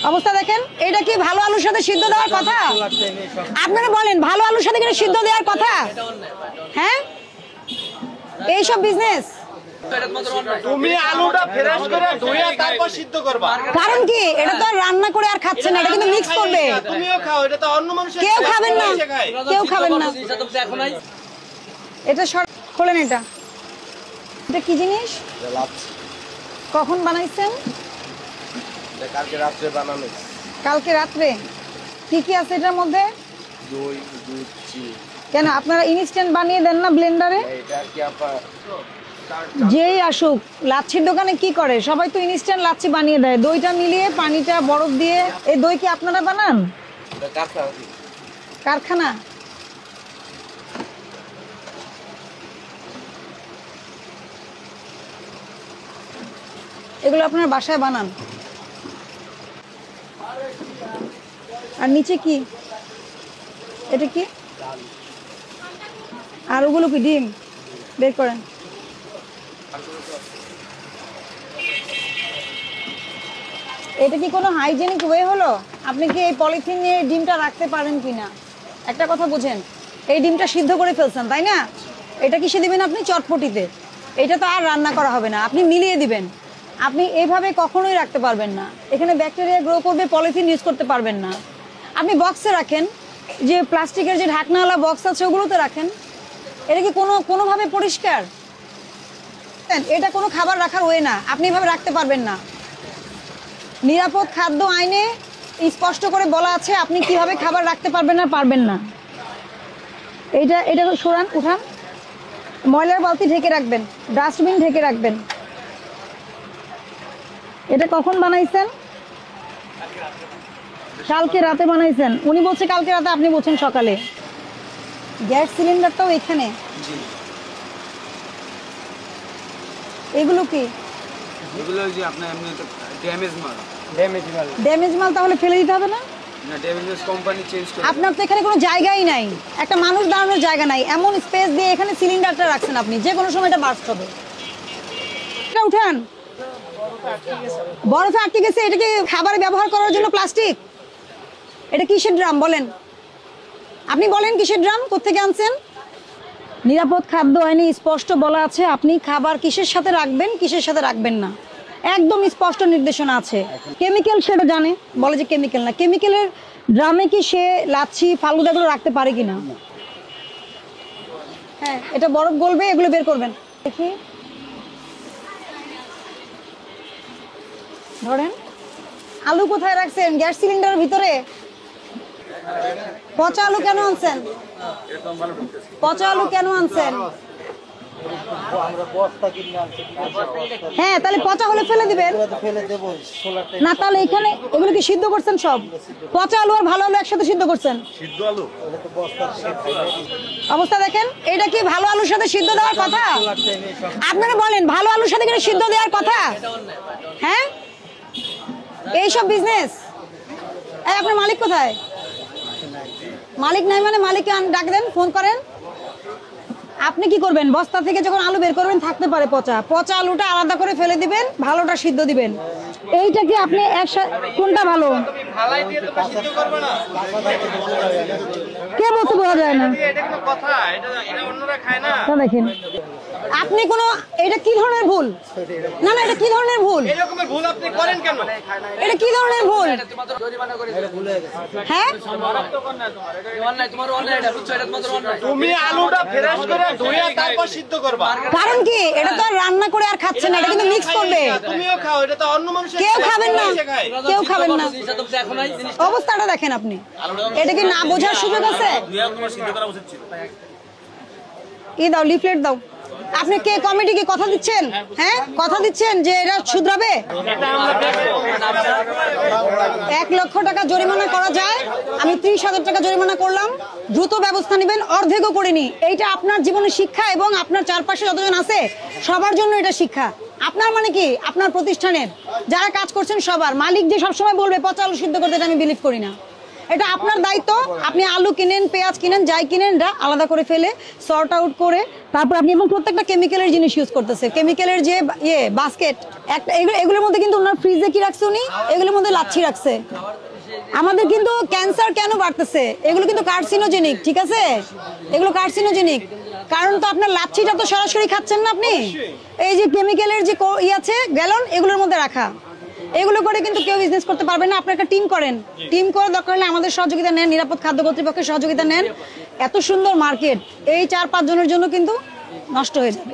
অবস্থা দেখেন, এটা কি ভালো আলুর সাথে সিদ্ধ দেওয়ার কথা? আপনারা বলেন, ভালো আলুর সাথে কি সিদ্ধ দেওয়ার কথা? হ্যাঁ, এইসব বিজনেস। তুমি আলুটা ফ্রেশ করে ধুইয়া তারপর সিদ্ধ করবা। কারণ কি, এটা তো রান্না করে আর খাচ্ছেন না, এটা কিন্তু মিক্স করবে। তুমিও খাও, এটা তো অন্য মানুষ কেউ খাবেন না, কেউ খাবেন না। এটা খোলেন। এটা কি জিনিস? কখন বানাইছেন? কালকে রাত্রে বানানো। কালকে রাত্রে? কি কি আছে এটার মধ্যে? দই, দুধ, চিনি। কেন আপনারা ইনস্ট্যান্ট বানিয়ে দেন না ব্লেন্ডারে? এটা কি আপা যেই আসুক, লাচ্ছির দোকানে কি করে, সবাই তো ইনস্ট্যান্ট লাচ্ছি বানিয়ে দেয়, দইটা মিলিয়ে পানিটা বরফ দিয়ে। এই দই কি আপনারা বানান? কারখানা? এগুলো আপনারা বাসায় বানান? আর নিচে কি, এটা কি? আর ওগুলো কি ডিম? বের করেন। এটা কি কোনো হাইজেনিক ওয়ে হলো? আপনি কি এই পলিথিন নিয়ে ডিমটা রাখতে পারেন কিনা একটা কথা বুঝেন। এই ডিমটা সিদ্ধ করে ফেলছেন, তাই না? এটা কিসে দিবেন আপনি? চটপটিতে। এটা তো আর রান্না করা হবে না, আপনি মিলিয়ে দিবেন। আপনি এইভাবে কখনোই রাখতে পারবেন না, এখানে ব্যাকটেরিয়া গ্রো করবে, পলিথিন ইউজ করতে পারবেন না। আপনি বক্সে রাখেন, যে প্লাস্টিকের যে ঢাকনাওয়ালা বক্স আছে ওগুলোতে রাখেন। এটা কি কোনোভাবে পরিষ্কার? এটা কোনো খাবার রাখার ওয়ে না, আপনি এভাবে রাখতে পারবেন না। নিরাপদ খাদ্য আইনে স্পষ্ট করে বলা আছে আপনি কিভাবে খাবার রাখতে পারবেন না পারবেন না। এটা সরান, উঠান। ময়লার বালতি ঢেকে রাখবেন, ডাস্টবিন ঢেকে রাখবেন। এটা কখন বানাইছেন? কালকে রাতে বানাইছেন। উনি বলছে কালকে রাতে, আপনি বলছেন সকালে। গ্যাস সিলিন্ডারটাও এখানে। এগুলো কি? এগুলো যে আপনার এমনি ড্যামেজ মাল। ড্যামেজ মাল তাহলে ফেলে দিতে হবে না? না, ড্যামেজ কোম্পানি চেঞ্জ করে। আপনার তো এখানে কোনো জায়গাই নাই, একটা মানুষ দাঁড়ানোর জায়গা নাই, এমন স্পেস দিয়ে এখানে সিলিন্ডারটা রাখছেন আপনি, যে কোনো সময় এটা বার্স্ট হবে। এটা উঠান। বরফে আটকে গেছে। এটা কি খাবারে ব্যবহার করার জন্য প্লাস্টিক? এটা কিসের ড্রাম বলেন? আপনি বলেন কিসের ড্রাম, কোত্থেকে আনছেন? নিরাপদ খাদ্য আইনে স্পষ্ট বলা আছে আপনি খাবার কিসের সাথে রাখবেন, কিসের সাথে রাখবেন না, একদম স্পষ্ট নির্দেশনা আছে। কেমিক্যাল সেটা জানে, বলে যে কেমিক্যাল না। কেমিক্যালের ড্রামে কি সে লাচ্ছি ফালুদাগুলো রাখতে পারে কিনা? হ্যাঁ, এটা বরফ গলবে, এগুলো বের করবেন। দেখি, ধরেন। আলু কোথায় রাখছেন? গ্যাস সিলিন্ডারের ভিতরে। পচা আলু কেন আনছেন? পচা আলু কেন আনছেন? হ্যাঁ, তাহলে পচা হলে ফেলে দিবেন না। তাহলে এখানে এগুলো কি সিদ্ধ করছেন? সব পচা আলু আর ভালো আলু একসাথে সিদ্ধ করছেন? অবস্থা দেখেন, এটা কি ভালো আলুর সাথে সিদ্ধ দেওয়ার কথা? আপনারা বলেন, ভালো আলুর সাথে কি সিদ্ধ দেওয়ার কথা? হ্যাঁ, এইসব বিজনেস। আপনার মালিক কোথায়? মালিক নাই মানে মালিককে ডাক দেন, ফোন করেন। আপনি কি করবেন? বস্তা থেকে যখন আলু বের করবেন থাকতে পারে পচা, পচা আলুটা আলাদা করে ফেলে দিবেন, ভালোটা সিদ্ধ দিবেন। এইটা কি আপনি কোনটা ভালো? কে বলতে বোঝা যায় না? দেখেন আপনি কোনো, এটা কি ধরনের ভুল? না না, এটা কি ধরনের ভুল? এরকমের ভুল আপনি করেন কেন? এটা কি ধরনের ভুল? হ্যাঁ, তুমি আলুটা ফ্রেশ করে ধুইয়া তারপর সিদ্ধ করবা। কারণ কি, এটা তো আর রান্না করে আর খাচ্ছেন না, এটা কিন্তু মিক্স করবে। তুমিও খাও, এটা তো অন্য মানুষ কেউ খাবেন না, কেউ খাবেন না। অবস্থাটা দেখেন আপনি, এটা কি না বোঝার সুযোগ আছে? ই দাও, লিফলেট দাও। আপনি কে কমিটি কি কথা দিচ্ছেন? হ্যাঁ, কথা দিচ্ছেন যে এটা শুধরাবে? 1 লক্ষ টাকা জরিমানা করা যায়, আমি 30,000 টাকা জরিমানা করলাম। দ্রুত ব্যবস্থা নেবেন, অর্ধেকও করিনি। এইটা আপনার জীবনের শিক্ষা এবং আপনার চারপাশে যতজন আছে সবার জন্য এটা শিক্ষা। আপনার মানে কি, আপনার প্রতিষ্ঠানের যারা কাজ করছেন সবার। মালিক যে সবসময় বলবে পচা আলু সিদ্ধ করতে, এটা আমি বিলিভ করি না। এটা আপনার দায়িত্ব। আপনি আলু কিনেন, পেঁয়াজ কিনেন, যাই কিনেন, এটা আলাদা করে ফেলে সর্ট আউট করে তারপর আপনি, এবং প্রত্যেকটা কেমিক্যালের জিনিস ইউজ করতেছে, কেমিক্যালের যে বাস্কেট একটা, এগুলোর মধ্যে কিন্তু ওনার ফ্রিজে কি রাখছে উনি, এগুলোর মধ্যে লাচ্ছি রাখছে। আমাদের কিন্তু ক্যান্সার কেন বাড়তেছে, এগুলো কিন্তু কার্সিনোজেনিক, ঠিক আছে, এগুলো কার্সিনোজেনিক। কারণ তো আপনার লাচ্ছিটা তো সরাসরি খাচ্ছেন না আপনি, এই যে কেমিক্যালের যে আছে গ্যালন, এগুলোর মধ্যে রাখা, এগুলো করে কিন্তু কেউ বিজনেস করতে পারবে না। আপনি একটা টিম করেন, টিম করে দরকার হলে আমাদের সহযোগিতা নেন, নিরাপদ খাদ্য কর্তৃপক্ষের সহযোগিতা নেন। এত সুন্দর মার্কেট এই 4-5 জনের জন্য কিন্তু নষ্ট হয়ে যাবে।